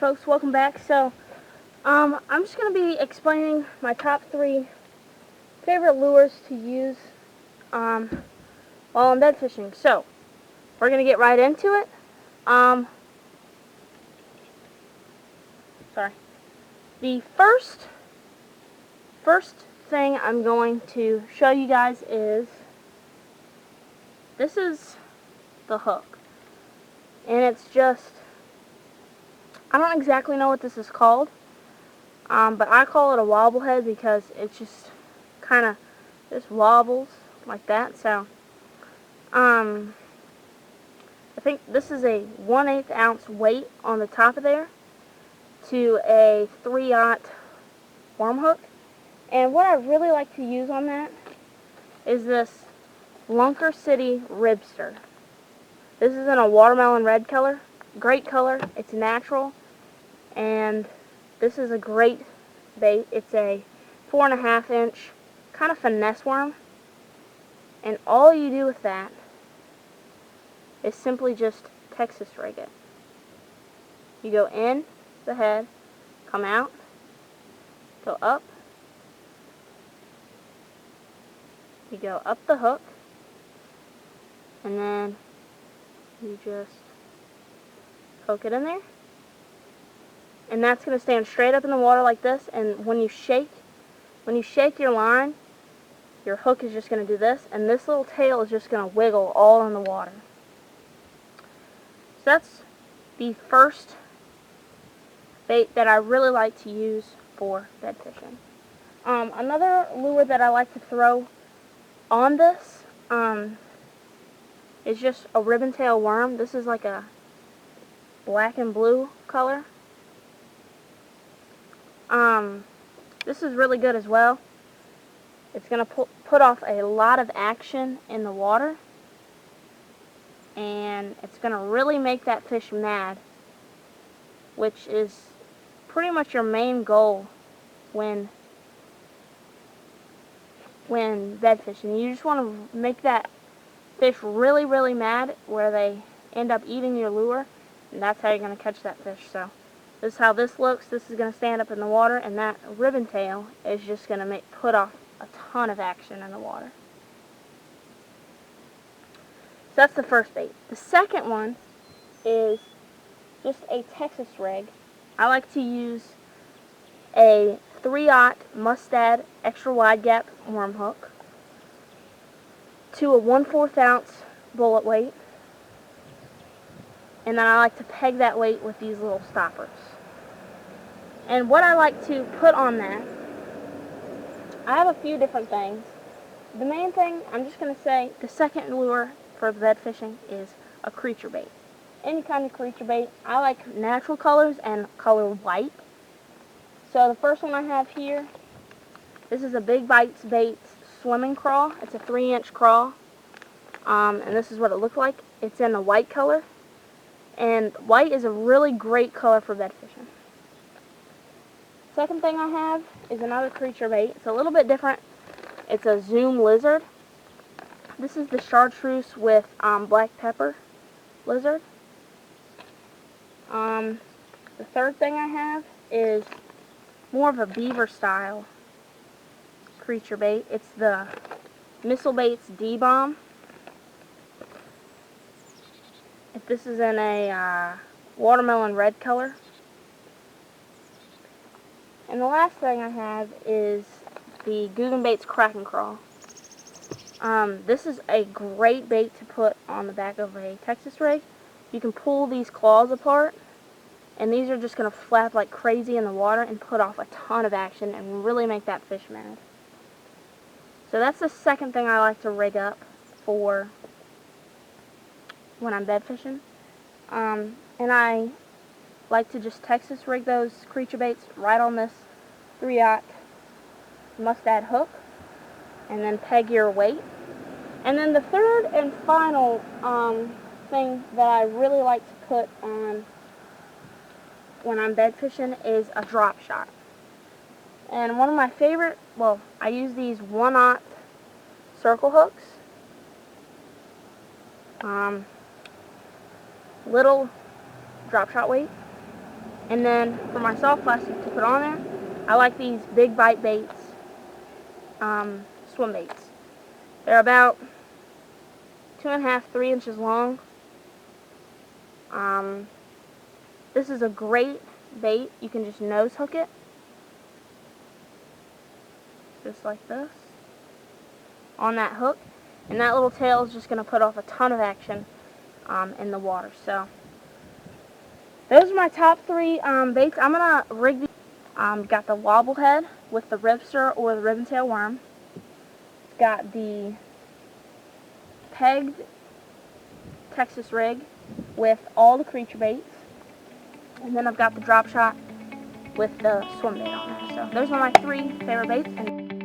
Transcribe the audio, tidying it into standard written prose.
folks, welcome back. I'm just going to be explaining my top 3 favorite lures to use while I'm bed fishing. So, we're going to get right into it. The first thing I'm going to show you guys is, this is the hook. And it's just, I don't exactly know what this is called. But I call it a wobble head because it's just kind of just wobbles like that. So, I think this is a 1/8 ounce weight on the top of there to a 3/0 worm hook. And what I really like to use on that is this Lunker City Ribster. This is in a watermelon red color. Great color. It's natural. And this is a great bait. It's a 4.5 inch kind of finesse worm. And all you do with that is simply just Texas rig it. You go in the head, come out, go up, you go up the hook, and then you just poke it in there. And that's going to stand straight up in the water like this, and when you shake your line, your hook is just going to do this, and this little tail is just going to wiggle all in the water. So that's the first bait that I really like to use for bed fishing. Another lure that I like to throw on this is just a ribbon tail worm. This is like a black and blue color. This is really good as well. It's going to put off a lot of action in the water, and it's going to really make that fish mad, which is pretty much your main goal when bed fishing. You just want to make that fish really, really mad where they end up eating your lure, and that's how you're going to catch that fish. So this is how this looks. This is going to stand up in the water, and that ribbon tail is just going to put off a ton of action in the water. So that's the first bait. The second one is just a Texas rig. I like to use a 3/0 Mustad extra wide gap worm hook to a 1/4 ounce bullet weight, and then I like to peg that weight with these little stoppers. And what I like to put on that, I have a few different things. The main thing, I'm just going to say, the second lure for bed fishing is a creature bait. Any kind of creature bait. I like natural colors and color white. So the first one I have here, this is a Big Bites Baits swimming crawl. It's a 3-inch crawl. And this is what it looks like. It's in a white color. And white is a really great color for bed fishing. Second thing I have is another creature bait. It's a little bit different. It's a Zoom lizard. This is the chartreuse with black pepper lizard. The third thing I have is more of a beaver style creature bait. It's the Missile Baits D-Bomb. This is in a watermelon red color. And the last thing I have is the Googan Baits Kraken Crawl. This is a great bait to put on the back of a Texas rig. You can pull these claws apart, and these are just going to flap like crazy in the water and put off a ton of action and really make that fish mad. So that's the second thing I like to rig up for when I'm bed fishing. And I like to just Texas rig those creature baits right on this 3/0 Mustad hook, and then peg your weight. And then the third and final thing that I really like to put on when I'm bed fishing is a drop shot. And one of my favorite, well, I use these 1/0 circle hooks. Little drop shot weight. And then for my soft plastic to put on there, I like these Big Bite Baits swim baits. They're about 2.5, 3 inches long. This is a great bait. You can just nose hook it, just like this, on that hook, and that little tail is just going to put off a ton of action in the water. So those are my top 3 baits. I'm going to rig these. Got the wobble head with the ribster or the ribbon-tail worm. Got the pegged Texas rig with all the creature baits. And then I've got the drop shot with the swim bait on there. So those are my 3 favorite baits. And